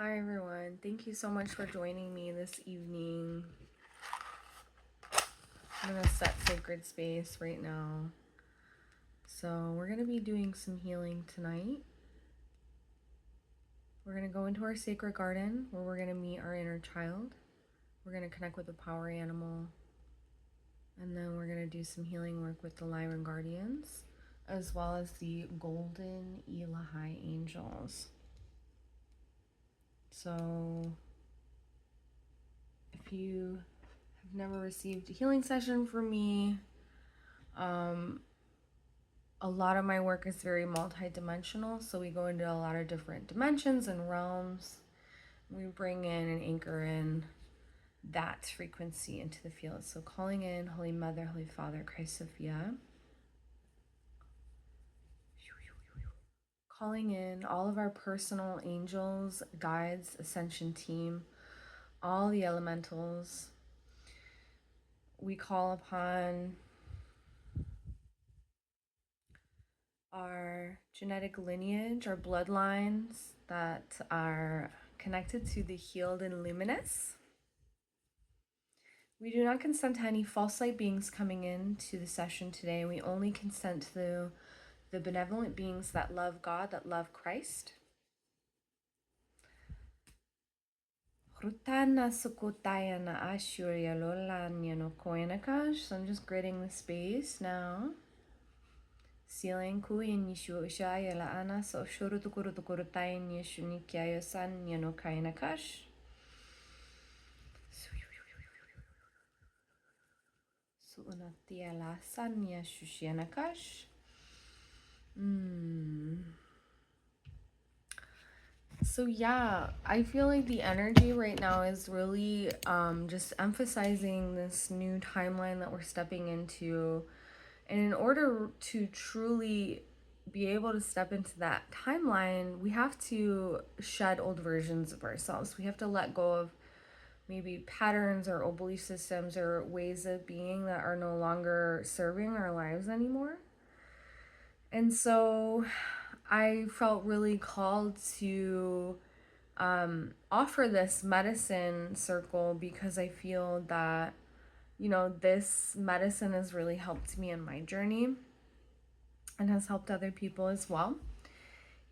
Hi everyone, thank you so much for joining me this evening. I'm gonna set sacred space right now. So we're gonna be doing some healing tonight. We're gonna go into our sacred garden where we're gonna meet our inner child. We're gonna connect with the power animal. And then we're gonna do some healing work with the Lyran guardians, as well as the golden Elohi angels. So if you have never received a healing session from me, a lot of my work is very multi-dimensional, so we go into a lot of different dimensions and realms. We bring in and anchor in that frequency into the field. So calling in Holy Mother, Holy Father, Christ Sophia. Calling in all of our personal angels, guides, ascension team, all the elementals. We call upon our genetic lineage, our bloodlines that are connected to the healed and luminous. We do not consent to any false light beings coming into the session today. We only consent to the benevolent beings that love God, that love Christ. So I'm just gritting the space now. Sealing kuin yishu ushaya la ana so shuru tukuru tayin yishu nikyayo san yano kainakash. Suunatia la sanya shushianakash. So yeah, I feel like the energy right now is really just emphasizing this new timeline that we're stepping into. And in order to truly be able to step into that timeline, we have to shed old versions of ourselves. We have to let go of maybe patterns or old belief systems or ways of being that are no longer serving our lives anymore. And so I felt really called to offer this medicine circle because I feel that, you know, this medicine has really helped me in my journey and has helped other people as well.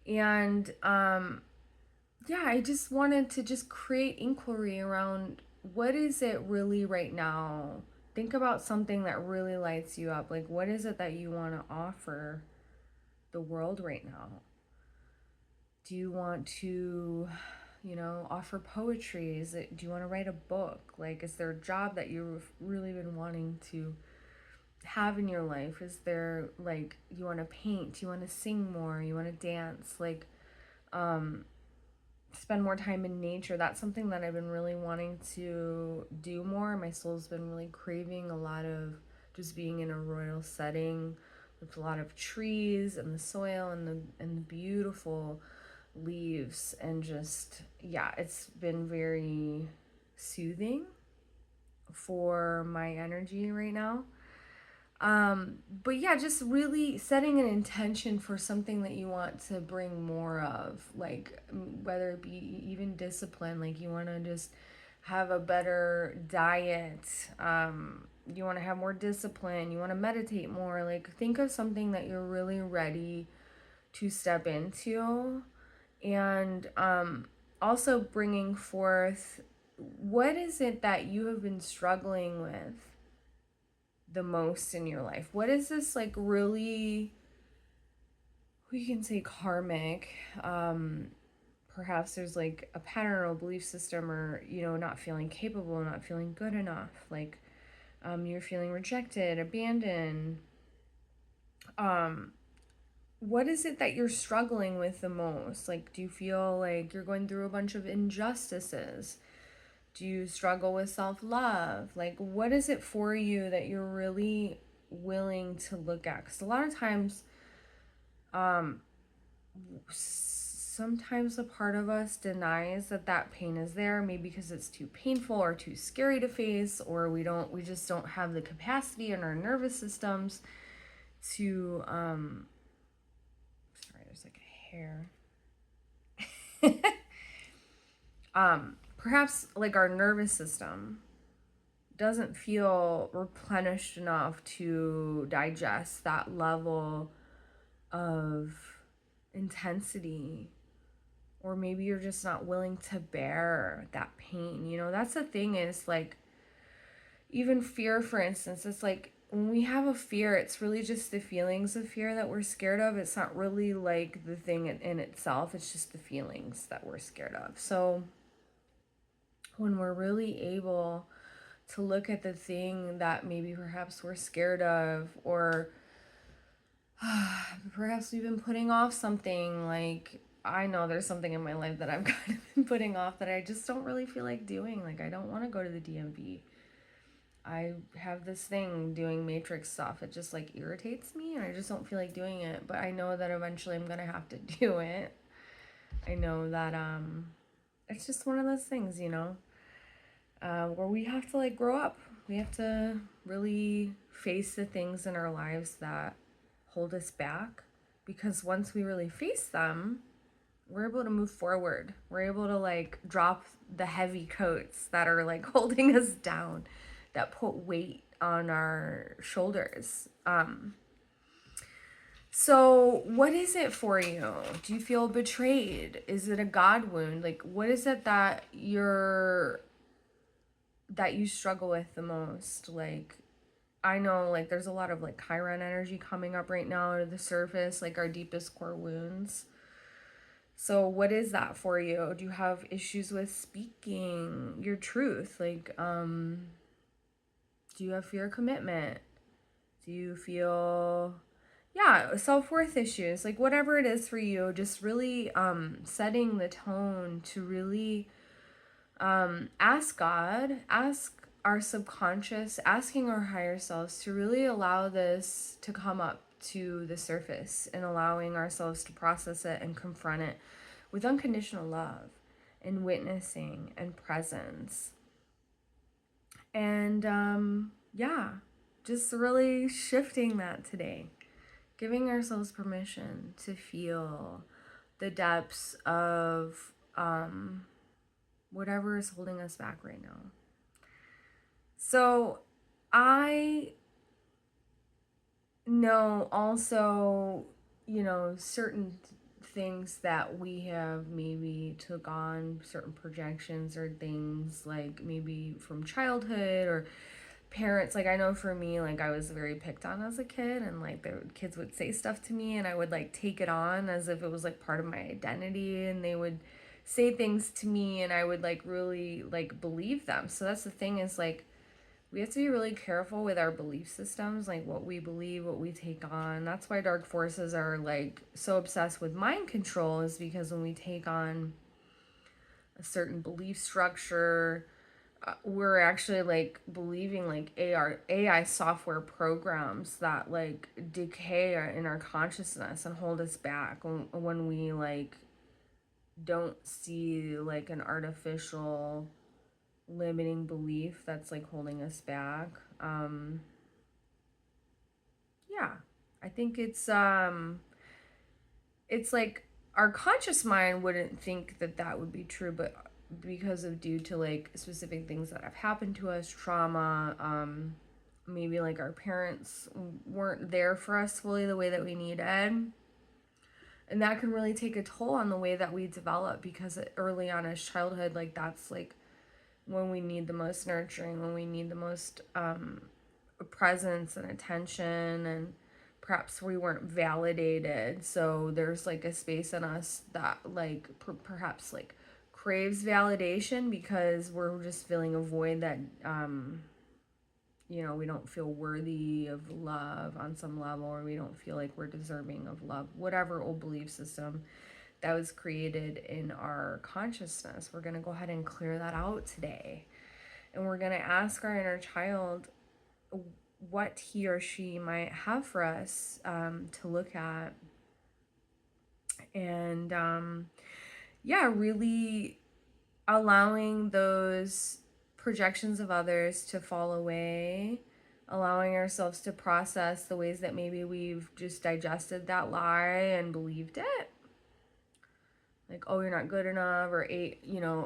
And yeah, I just wanted to just create inquiry around what is it really right now. Think about something that really lights you up. Like, what is it that you want to offer the world right now? Do you want to, you know, offer poetry? Do you want to write a book? Like, is there a job that you've really been wanting to have in your life? Is there, like, you want to paint, you want to sing more, you want to dance, like, spend more time in nature? That's something that I've been really wanting to do more. My soul's been really craving a lot of just being in a royal setting with a lot of trees and the soil and the beautiful leaves, and just, yeah, it's been very soothing for my energy right now. But yeah, just really setting an intention for something that you want to bring more of, like whether it be even discipline, like you want to just have a better diet, you want to have more discipline, you want to meditate more. Like, think of something that you're really ready to step into. And also bringing forth, what is it that you have been struggling with the most in your life? What is this, like, really, we can say karmic, perhaps there's like a pattern or a belief system, or, you know, not feeling capable, not feeling good enough, like you're feeling rejected, abandoned. What is it that you're struggling with the most? Like, do you feel like you're going through a bunch of injustices? Do you struggle with self-love? Like, what is it for you that you're really willing to look at? Because a lot of times, sometimes a part of us denies that that pain is there, maybe because it's too painful or too scary to face, or we just don't have the capacity in our nervous systems to, sorry, there's like a hair. perhaps like our nervous system doesn't feel replenished enough to digest that level of intensity, or maybe you're just not willing to bear that pain. You know, that's the thing, is like, even fear, for instance, it's like when we have a fear, it's really just the feelings of fear that we're scared of. It's not really like the thing in itself, it's just the feelings that we're scared of. So when we're really able to look at the thing that maybe perhaps we're scared of, or perhaps we've been putting off something, like I know there's something in my life that I've kind of been putting off that I just don't really feel like doing. Like, I don't want to go to the DMV. I have this thing doing matrix stuff. It just like irritates me and I just don't feel like doing it. But I know that eventually I'm gonna have to do it. I know that it's just one of those things, you know, where we have to like grow up. We have to really face the things in our lives that hold us back, because once we really face them, we're able to move forward. We're able to like drop the heavy coats that are like holding us down, that put weight on our shoulders. So what is it for you? Do you feel betrayed? Is it a God wound? Like, what is it that you struggle with the most? Like, I know like there's a lot of like Chiron energy coming up right now to the surface, like our deepest core wounds. So what is that for you? Do you have issues with speaking your truth? Like, do you have fear of commitment? Do you feel, yeah, self-worth issues? Like, whatever it is for you, just really setting the tone to really ask God, ask our subconscious, asking our higher selves to really allow this to come up to the surface, and allowing ourselves to process it and confront it with unconditional love and witnessing and presence. And yeah, just really shifting that today, giving ourselves permission to feel the depths of whatever is holding us back right now. So I know also, you know, certain things that we have maybe took on, certain projections or things like maybe from childhood or parents. Like, I know for me, like, I was very picked on as a kid, and like the kids would say stuff to me and I would like take it on as if it was like part of my identity, and they would say things to me and I would like really like believe them. So that's the thing, is like, we have to be really careful with our belief systems, like what we believe, what we take on. That's why dark forces are like so obsessed with mind control, is because when we take on a certain belief structure, we're actually like believing like AI software programs that like decay in our consciousness and hold us back when we like don't see like an artificial limiting belief that's like holding us back. Yeah, I think it's like our conscious mind wouldn't think that that would be true, but because of due to like specific things that have happened to us, trauma, maybe like our parents weren't there for us fully the way that we needed, and that can really take a toll on the way that we develop, because early on as childhood, like that's like when we need the most nurturing, when we need the most presence and attention, and perhaps we weren't validated. So there's like a space in us that like perhaps like craves validation, because we're just feeling a void that you know, we don't feel worthy of love on some level, or we don't feel like we're deserving of love, whatever old belief system that was created in our consciousness. We're going to go ahead and clear that out today. And we're going to ask our inner child what he or she might have for us to look at. And yeah, really allowing those projections of others to fall away, allowing ourselves to process the ways that maybe we've just digested that lie and believed it. like, oh, you're not good enough, or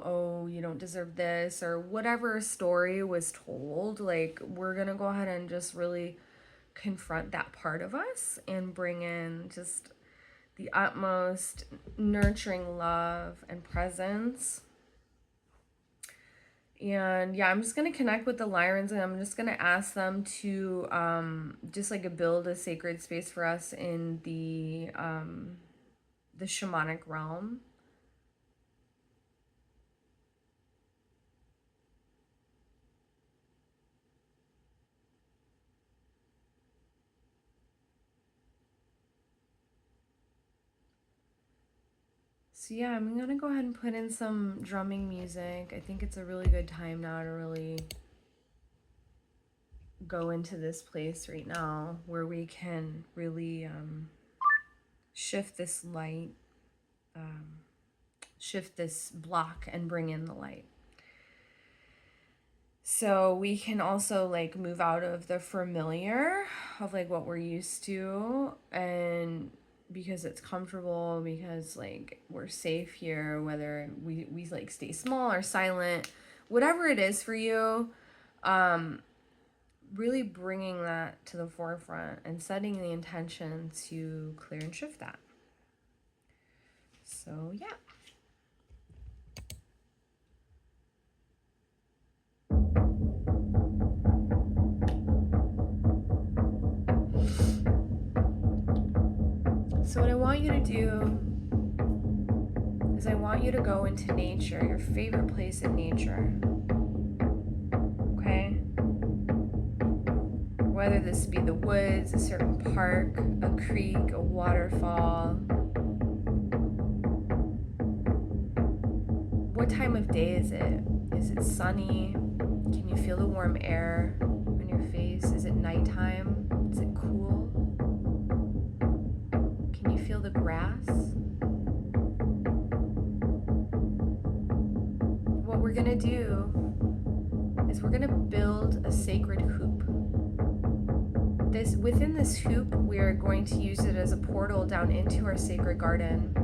oh, you don't deserve this, or whatever story was told. Like, we're gonna go ahead and just really confront that part of us and bring in just the utmost nurturing love and presence. And yeah, I'm just going to connect with the Lyrans, and I'm just going to ask them to just like build a sacred space for us in the shamanic realm. So yeah, I'm gonna go ahead and put in some drumming music. I think it's a really good time now to really go into this place right now where we can really shift this light, shift this block, and bring in the light. So we can also like move out of the familiar of like what we're used to, and because it's comfortable, because like we're safe here, whether we like stay small or silent, whatever it is for you, really bringing that to the forefront and setting the intention to clear and shift that. So yeah. So what I want you to do is I want you to go into nature, your favorite place in nature. Okay? Whether this be the woods, a certain park, a creek, a waterfall. What time of day is it? Is it sunny? Can you feel the warm air on your face? Is it nighttime? Is it cool? Can you feel the grass? What we're gonna do is we're gonna build a sacred hoop. Within this hoop, we are going to use it as a portal down into our sacred garden.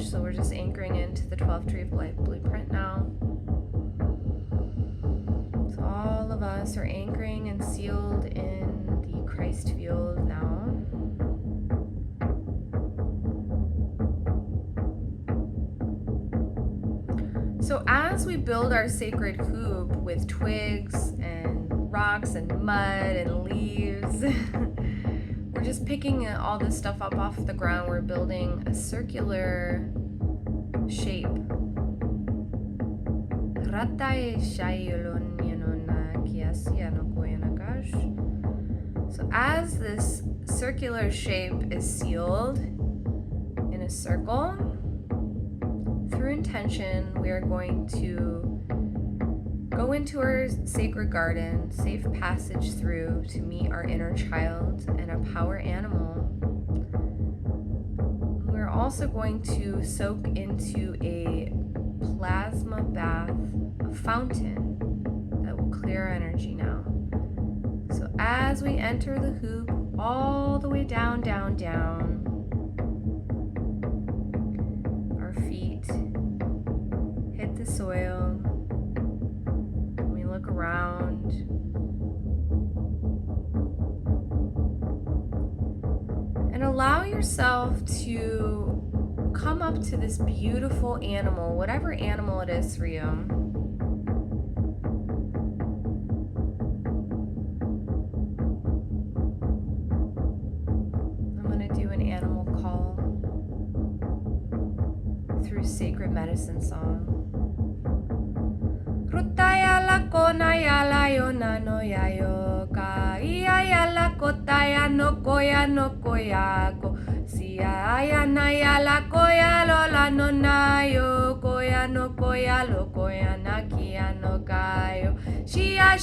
So we're just anchoring into the 12 Tree of Life blueprint now. So all of us are anchoring and sealed in the Christ field now. So as we build our sacred hoop with twigs and rocks and mud and leaves, we're just picking all this stuff up off the ground. We're building a circular shape. So as this circular shape is sealed in a circle, through intention, we are going to go into our sacred garden, safe passage through to meet our inner child and our power animal. We're also going to soak into a plasma bath, a fountain that will clear our energy now. So as we enter the hoop, all the way down, down, down, our feet hit the soil. We look around. And allow yourself to come up to this beautiful animal, whatever animal it is for you. I'm going to do an animal call through sacred medicine song. Rutaya la kona ya la yona no ya yoka iya ya la kota ya no koya no koya ko siya ya na ya la koya lo la no na yo koya no koya lo koya na kia no kayo shia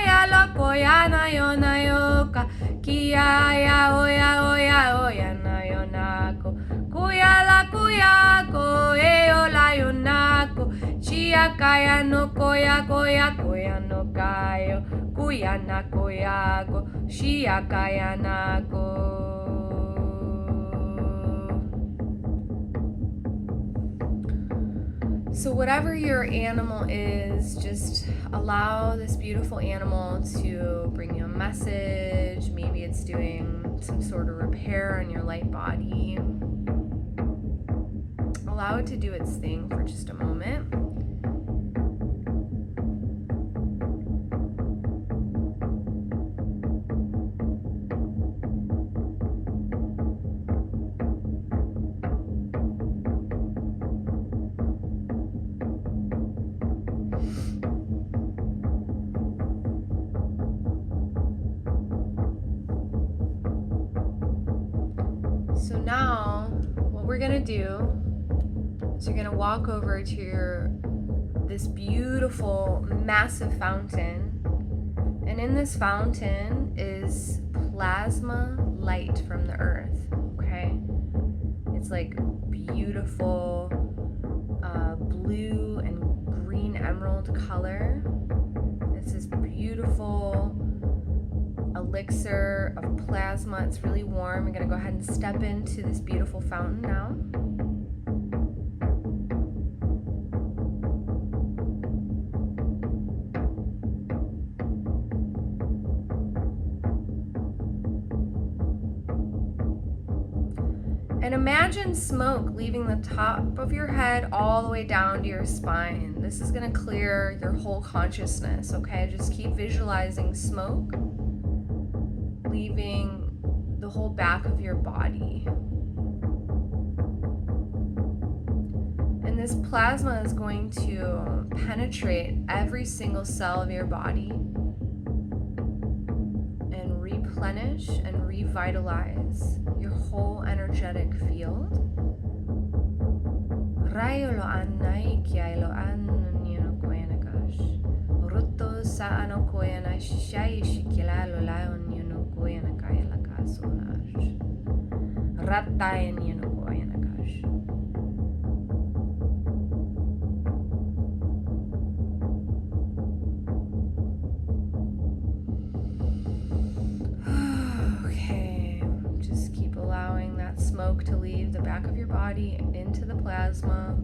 ya lo koya na yo na yoka kia ya oya oya oya na yo na ko kuya ala kuyako, eola yonako, chia kaya no koya koya koya no kayo, kuya na koyago, chia kaya nako. So whatever your animal is, just allow this beautiful animal to bring you a message. Maybe it's doing some sort of repair on your light body. Allow it to do its thing for just a moment. So now what we're gonna do is you're gonna walk over to this beautiful massive fountain, and in this fountain is plasma light from the earth. Okay, it's like beautiful blue and green emerald color. It's this beautiful elixir of plasma. It's really warm. I'm gonna go ahead and step into this beautiful fountain now. And imagine smoke leaving the top of your head all the way down to your spine. This is gonna clear your whole consciousness, okay? Just keep visualizing smoke leaving the whole back of your body. And this plasma is going to penetrate every single cell of your body and replenish and revitalize your whole energetic field. Rayolo anai kiailo anino koyanakash. Rutto saano koyanash shaishi kilalo laonino koyanakaya lakasonash. Rattayanino koyanakash. Allowing that smoke to leave the back of your body and into the plasma.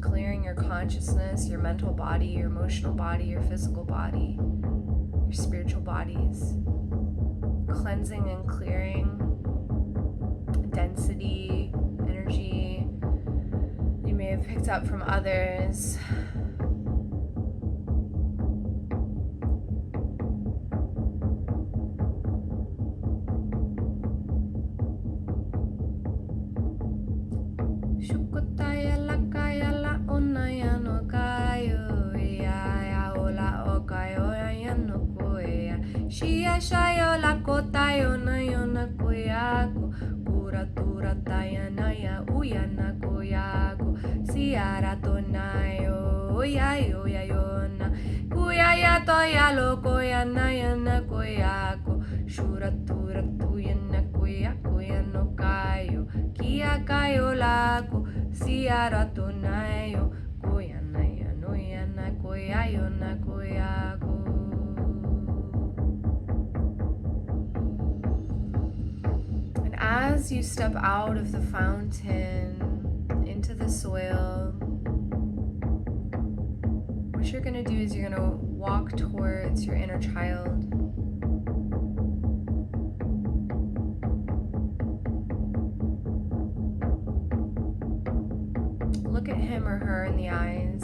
Clearing your consciousness, your mental body, your emotional body, your physical body, your spiritual bodies. Cleansing and clearing density, energy you may have picked up from others. Shayo la kota yona yona koyako kuratura tayanaya uyana koyako siara tonayo oyayo yayona kuyaya toyalo koyana yana koyako shuratura tuyana koyako yano kayo kia kayo lako siara tonayo koyana yano yana koyayo na koyako. As you step out of the fountain into the soil, what you're going to do is you're going to walk towards your inner child. Look at him or her in the eyes.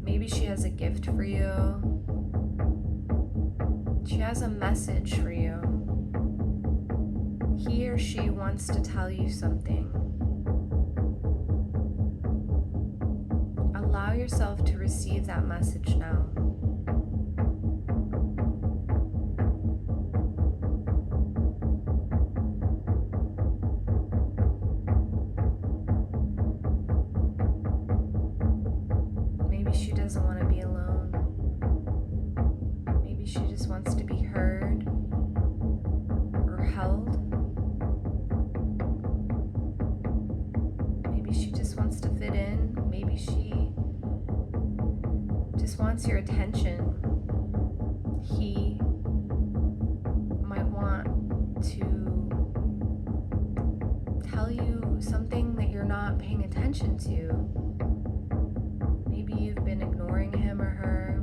Maybe she has a gift for you. She has a message for you. He or she wants to tell you something. Allow yourself to receive that message now. Maybe she doesn't want to be alone. Maybe she just wants to be heard. fit in. Maybe she just wants your attention. He might want to tell you something that you're not paying attention to. Maybe you've been ignoring him or her.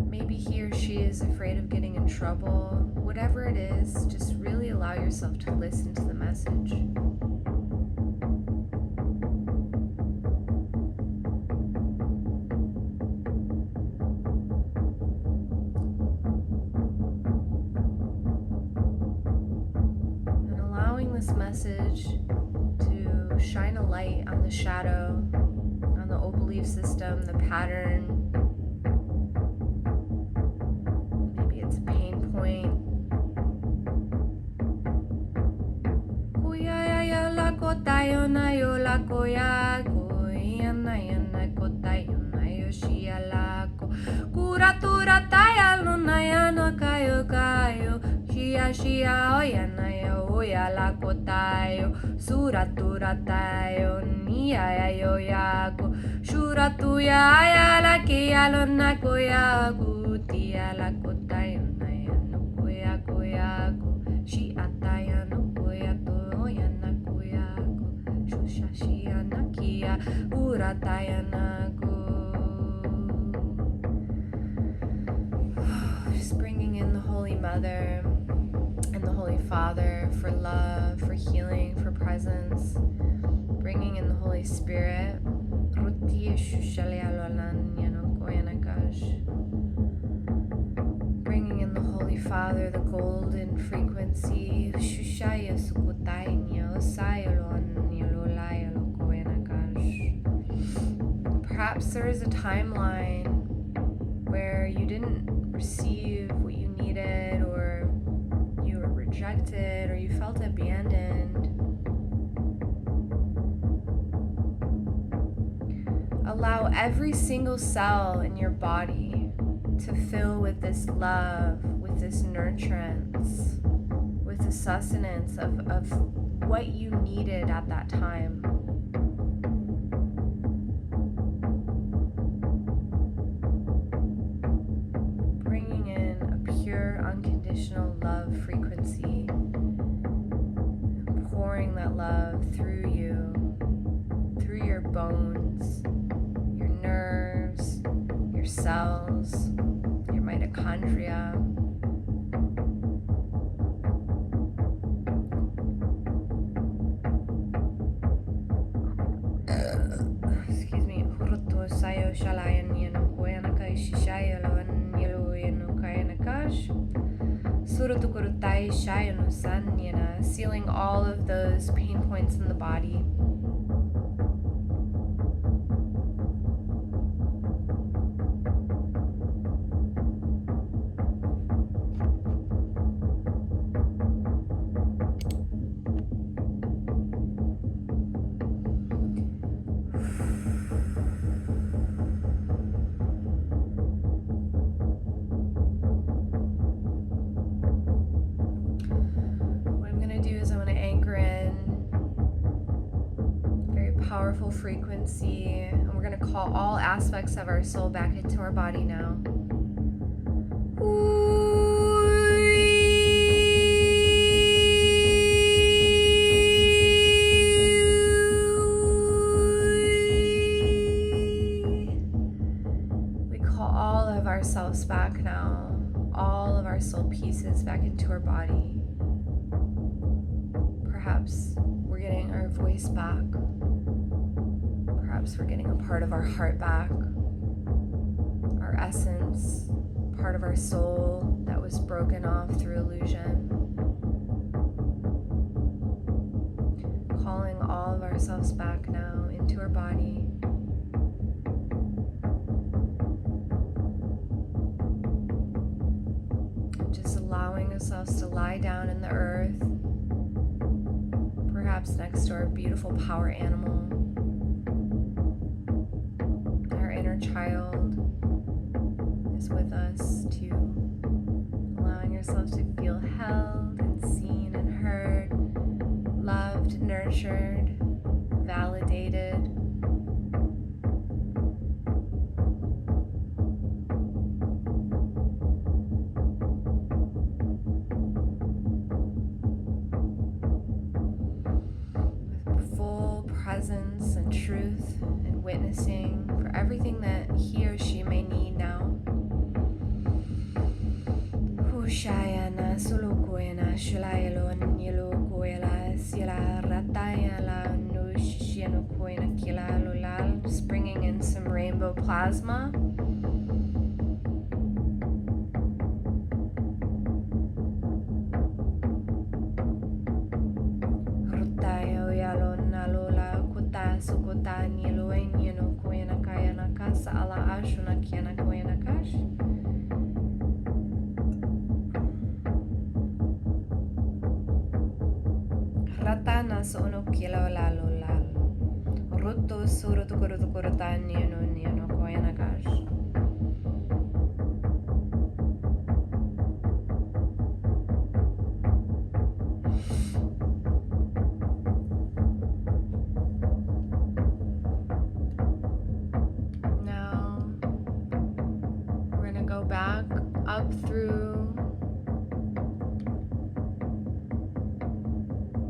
Maybe he or she is afraid of getting in trouble. Whatever it is, just really allow yourself to listen to the message. And allowing this message to shine a light on the shadow, on the old belief system, the pattern. Maybe it's a pain point. Shia oyana oya la kotayo suratura tayo niya yo yako shuratuya ya la kia lo na koya gutia la kotayo na ya no koya koyako shi ataya no koya to oyana koyako shusha shia nakia urataya nako. Just bringing in the Holy Mother and the Holy Father for love, for healing, for presence. Bringing in the Holy Spirit. Bringing in the Holy Father, the golden frequency. Perhaps there is a timeline where you didn't receive what you needed, or you were rejected, or you felt abandoned. Allow every single cell in your body to fill with this love, with this nurturance, with the sustenance of what you needed at that time. Bringing in a pure, unconditional love frequency, pouring that love through you, through your bones, your nerves, your cells, your mitochondria. Excuse me. Sealing all of those pain points in the body. Powerful frequency, and we're going to call all aspects of our soul back into our body now. We call all of ourselves back now, all of our soul pieces back into our body. Perhaps we're getting our voice back. Perhaps we're getting a part of our heart back, our essence, part of our soul that was broken off through illusion. Calling all of ourselves back now into our body. Just allowing ourselves to lie down in the earth, perhaps next to our beautiful power animal. Child is with us too, allowing yourself to feel held and seen and heard, nurtured, validated. With full presence and truth and witnessing for everything that he or she may need now. Hushayana sulukoena shilayalo nyelo koela sila rataya la nushiano koena kila lolal. Just bringing in some rainbow plasma. Rutaya oyalo nalola kuta sukota nyelo nyeno koena kaya nakasa ala ashuna kiana koena kash. Ratana sono kila lalo lal. Roto suro to korota niano koyana kash. Now we're gonna go back up through.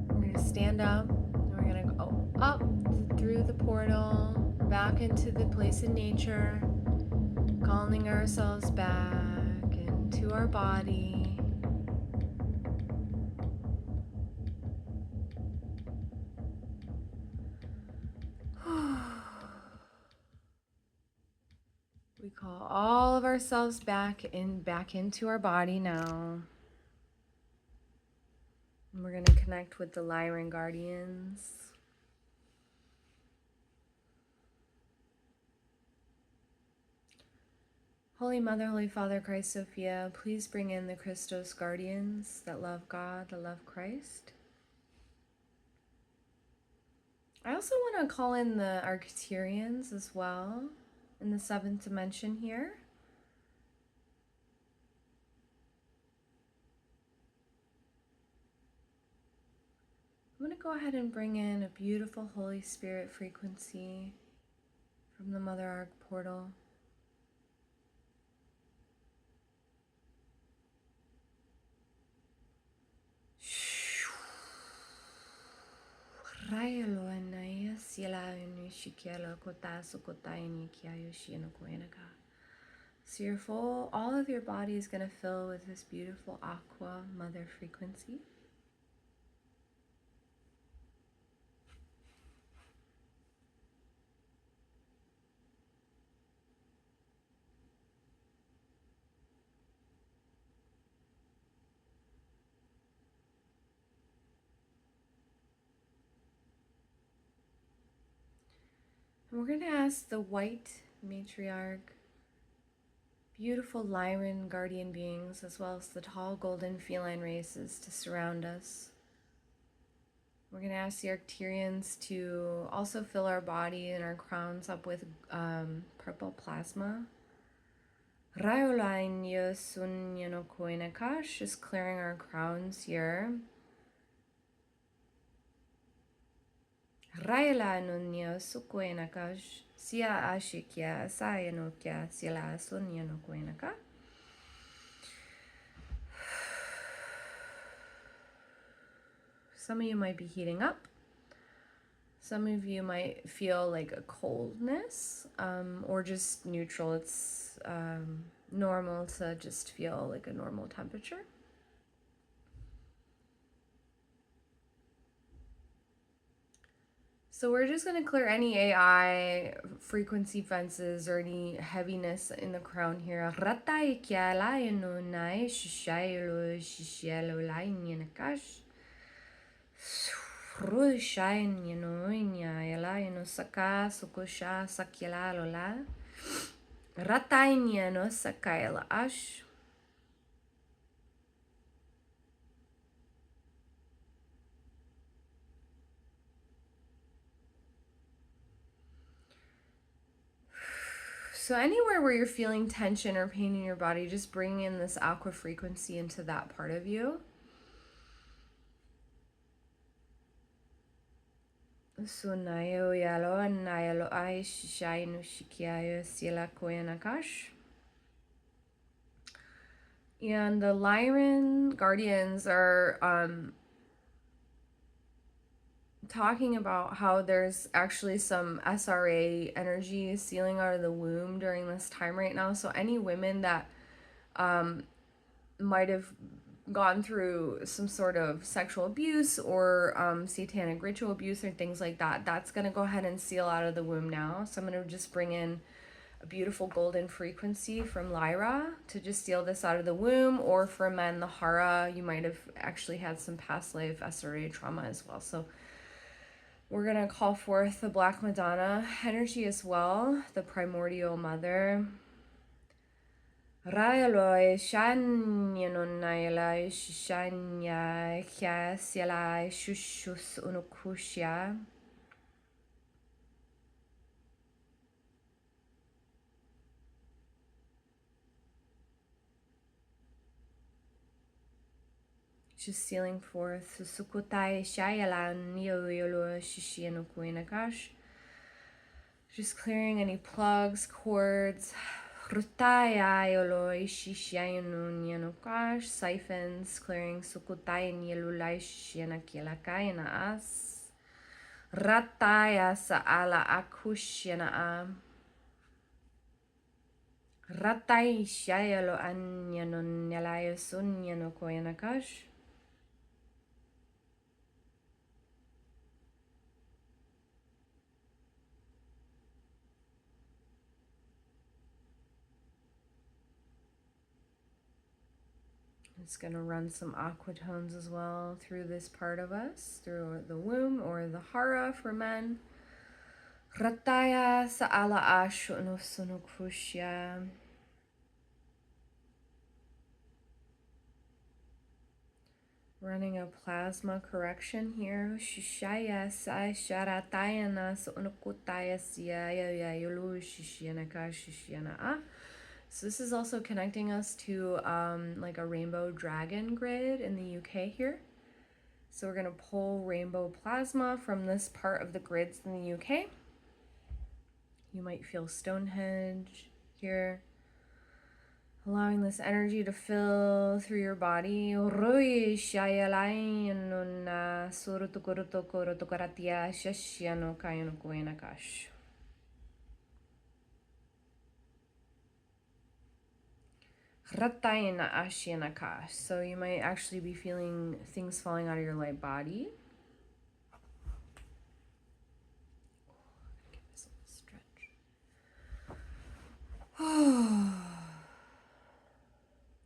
We're gonna stand up and we're gonna go up through the portal, back into the place in nature, calming ourselves back into our body. We call all of ourselves back into our body now. And we're going to connect with the Lyran guardians. Holy Mother, Holy Father, Christ, Sophia, please bring in the Christos guardians that love God, that love Christ. I also want to call in the Arcturians as well in the 7th dimension here. I'm going to go ahead and bring in a beautiful Holy Spirit frequency from the Mother Arc portal. So your all of your body is going to fill with this beautiful aqua mother frequency. And we're going to ask the white matriarch, beautiful Lyran guardian beings, as well as the tall golden feline races to surround us. We're going to ask the Arcturians to also fill our body and our crowns up with purple plasma. Just clearing our crowns here. Raila nunyo sukuenakash sia ashikia sayanokia sila sunyano kuenaka. Some of you might be heating up. Some of you might feel like a coldness or just neutral. It's normal to just feel like a normal temperature. So we're just going to clear any AI frequency fences or any heaviness in the crown here. So anywhere where you're feeling tension or pain in your body, just bring in this aqua frequency into that part of you. Sunayo yalo anayalo ai shishainu shikiayo sila koyanakash. And the Lyran guardians are talking about how there's actually some SRA energy sealing out of the womb during this time right now. So any women that might have gone through some sort of sexual abuse or satanic ritual abuse or things like that, that's going to go ahead and seal out of the womb now. So I'm going to just bring in a beautiful golden frequency from Lyra to just seal this out of the womb. Or for men, the Hara, you might have actually had some past life SRA trauma as well. So we're going to call forth the Black Madonna energy as well, the primordial mother. Rayaloi shanyanunayalai shanya kyasyalai shushus unukushya. Just sealing forth sukutai shayalan yoyolo shishianukuinakash. Just clearing any plugs, cords, siphons, clearing sukutai yelulai shishianakielakaina as. Rataya saala akushiana. Ratai shayalo anyanon yalayo sunyano koyanakash. It's going to run some aqua tones as well through this part of us, through the womb or the hara for men. Rataya sa'ala ashu unusunukushya. Running a plasma correction here. Shishaya sa sharataya nas unukutaya siya yulu shishianaka shishiana. So this is also connecting us to like a rainbow dragon grid in the UK here. So we're going to pull rainbow plasma from this part of the grids in the UK. You might feel Stonehenge here. Allowing this energy to fill through your body. So you might actually be feeling things falling out of your light body. Give this a little stretch. Wow,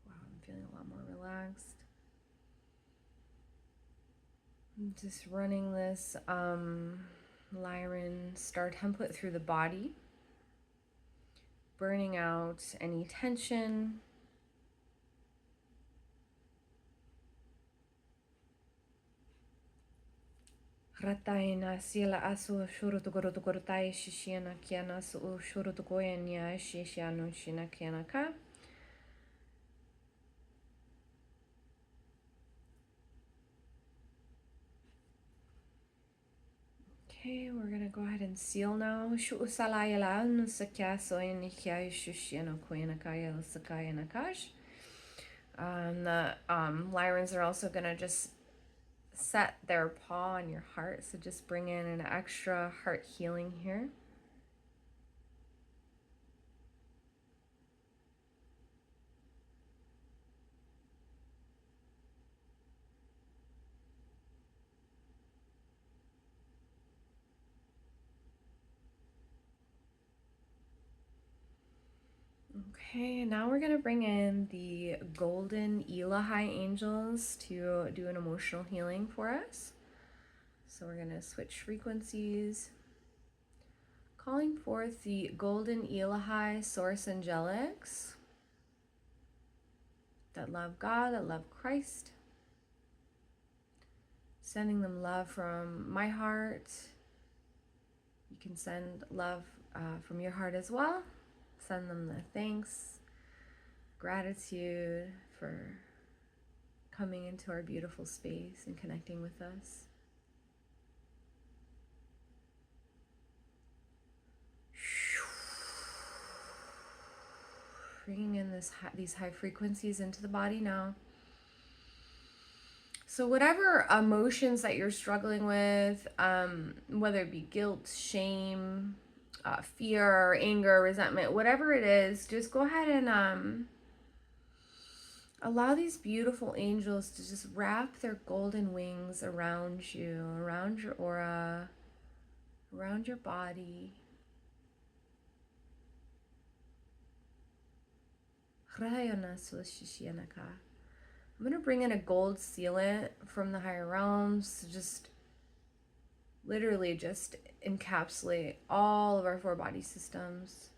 I'm feeling a lot more relaxed. I'm just running this Lyran star template through the body, burning out any tension. Rataina sila asu shurutugurutugurutai shishiana kiana su shurutugoyanya shishianu shinakianaka. Okay, we're gonna go ahead and seal now. Shuusalayala nusakya soyanikia shishiano koyanakaya lusakaya nakash. The Lyrans are also gonna just set their paw on your heart, so just bring in an extra heart healing here. Okay, now we're going to bring in the golden Elohi angels to do an emotional healing for us. So we're going to switch frequencies. Calling forth the golden Elohi source angelics that love God, that love Christ. Sending them love from my heart. You can send love from your heart as well. Send them the thanks, gratitude for coming into our beautiful space and connecting with us. bringing in these high frequencies into the body now. So whatever emotions that you're struggling with, whether it be guilt, shame, fear, anger, resentment, whatever it is, just go ahead and allow these beautiful angels to just wrap their golden wings around you, around your aura, around your body. I'm going to bring in a gold sealant from the higher realms to just literally just encapsulate all of our 4 body systems.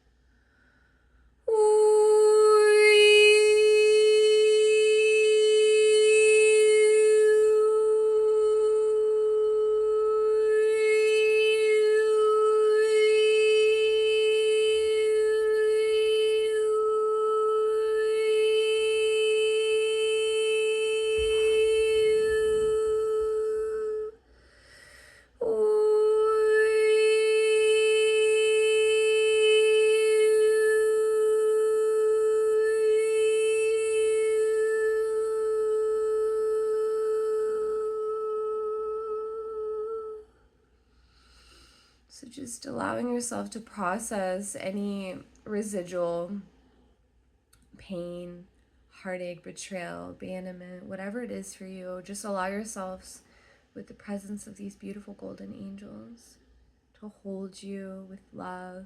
So just allowing yourself to process any residual pain, heartache, betrayal, abandonment, whatever it is for you. Just allow yourselves with the presence of these beautiful golden angels to hold you with love,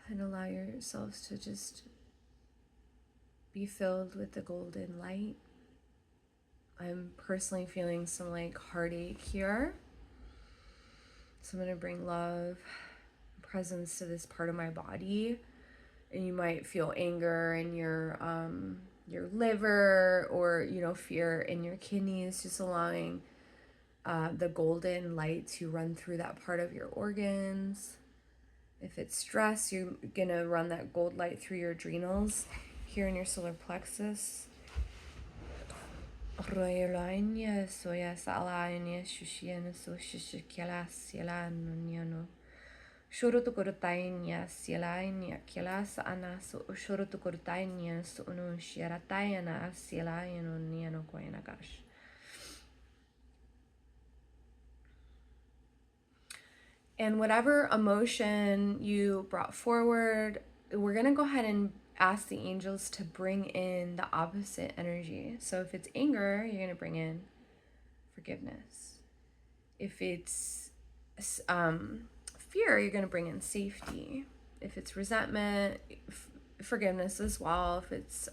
and allow yourselves to just be filled with the golden light. I'm personally feeling some like heartache here. So I'm going to bring love, presence to this part of my body. And you might feel anger in your liver, or, you know, fear in your kidneys, just allowing the golden light to run through that part of your organs. If it's stress, you're going to run that gold light through your adrenals here in your solar plexus. Shoroto korotainia sielainia kielasa anaso shoroto korotainia so no shiarataiana sielaino niano koinagash. And whatever emotion you brought forward, we're going to go ahead and ask the angels to bring in the opposite energy. So if it's anger, you're going to bring in forgiveness. If it's fear, you're going to bring in safety. If it's resentment, forgiveness as well. If it's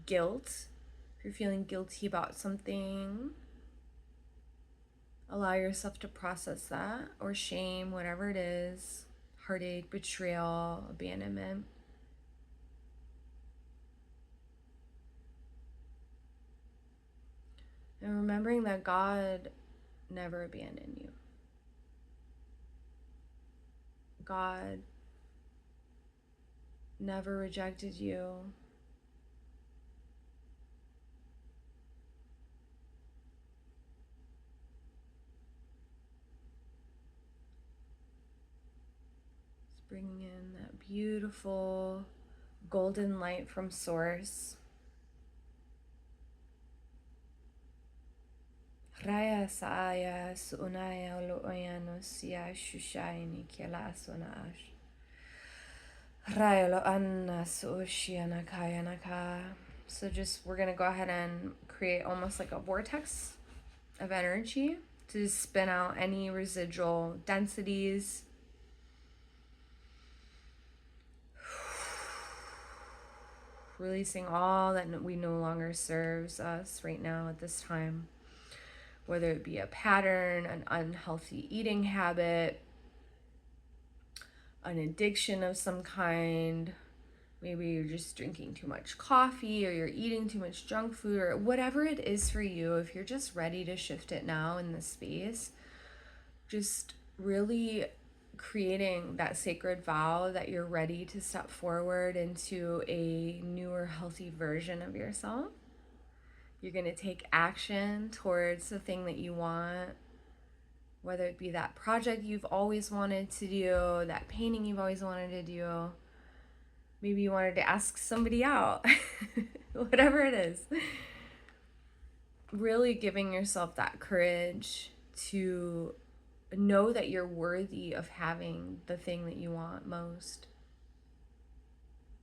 guilt, if you're feeling guilty about something, allow yourself to process that. Or shame, whatever it is, heartache, betrayal, abandonment. And remembering that God never abandoned you. God never rejected you. Just bringing in that beautiful golden light from Source. Raya saya sunaya loyano sia shushaini kiela sonash. Raya lo anna sushiana kaya naka. So just we're gonna go ahead and create almost like a vortex of energy to spin out any residual densities. Releasing all that we no longer serves us right now at this time. Whether it be a pattern, an unhealthy eating habit, an addiction of some kind. Maybe you're just drinking too much coffee, or you're eating too much junk food, or whatever it is for you. If you're just ready to shift it now in this space, just really creating that sacred vow that you're ready to step forward into a newer, healthy version of yourself. You're going to take action towards the thing that you want. whether it be that project you've always wanted to do, that painting you've always wanted to do. Maybe you wanted to ask somebody out, whatever it is. Really giving yourself that courage to know that you're worthy of having the thing that you want most.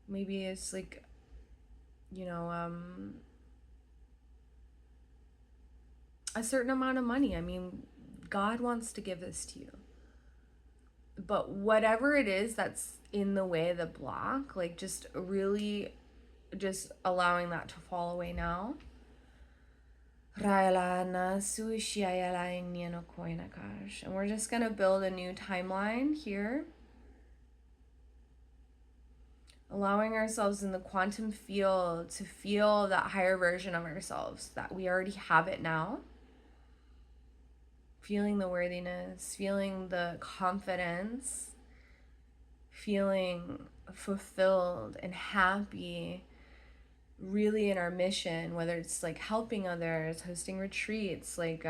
Maybe it's like, you know, a certain amount of money. I mean, God wants to give this to you. But whatever it is that's in the way, the block, like just really just allowing that to fall away now. And we're just going to build a new timeline here. Allowing ourselves in the quantum field to feel that higher version of ourselves, that we already have it now. Feeling the worthiness, feeling the confidence, feeling fulfilled and happy, really in our mission, whether it's like helping others, hosting retreats, like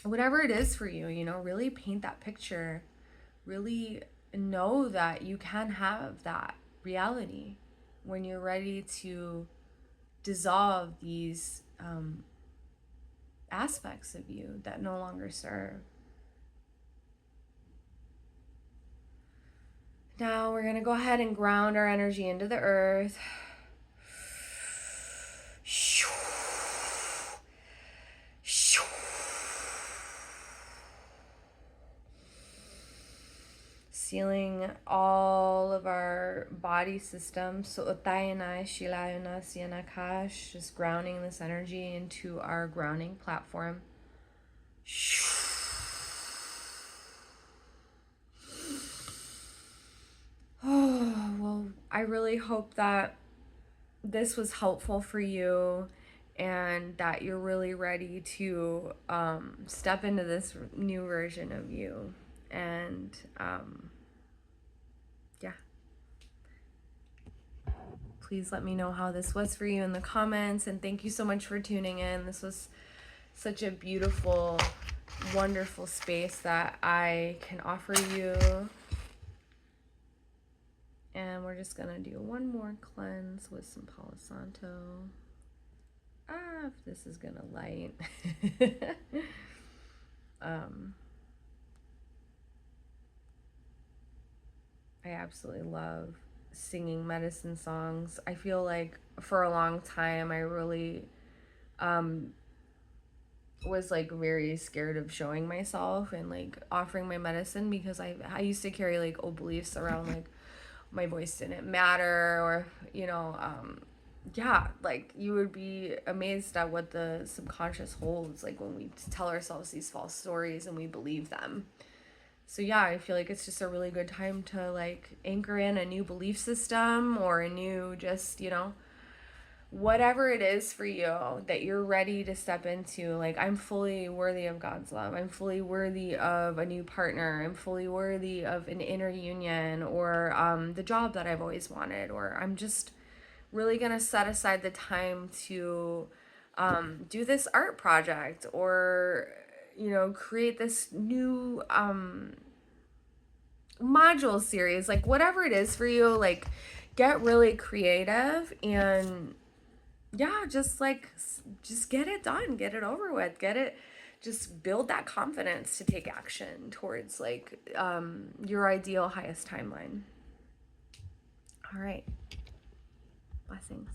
whatever it is for you, you know, really paint that picture. Really know that you can have that reality when you're ready to dissolve these aspects of you that no longer serve. Now we're going to go ahead and ground our energy into the earth. Sealing all of our body systems. So Utayana, Shilayana, Siyanakash, just grounding this energy into our grounding platform. Oh, well, I really hope that this was helpful for you and that you're really ready to step into this new version of you. And yeah. Please let me know how this was for you in the comments. And thank you so much for tuning in. This was such a beautiful, wonderful space that I can offer you. And we're just going to do one more cleanse with some Palo Santo. If this is going to light. I absolutely love singing medicine songs. I feel like for a long time I really was like very scared of showing myself and like offering my medicine, because I used to carry like old beliefs around like my voice didn't matter, or you know, yeah, like you would be amazed at what the subconscious holds, like when we tell ourselves these false stories and we believe them. So yeah, I feel like it's just a really good time to like anchor in a new belief system or a new, just, you know, whatever it is for you that you're ready to step into. Like, I'm fully worthy of God's love. I'm fully worthy of a new partner. I'm fully worthy of an inner union, or the job that I've always wanted. Or I'm just really going to set aside the time to do this art project, or, you know, create this new module series. Like, whatever it is for you, like, get really creative and yeah, just get it done, get it over with, just build that confidence to take action towards like your ideal highest timeline. All right. Blessings.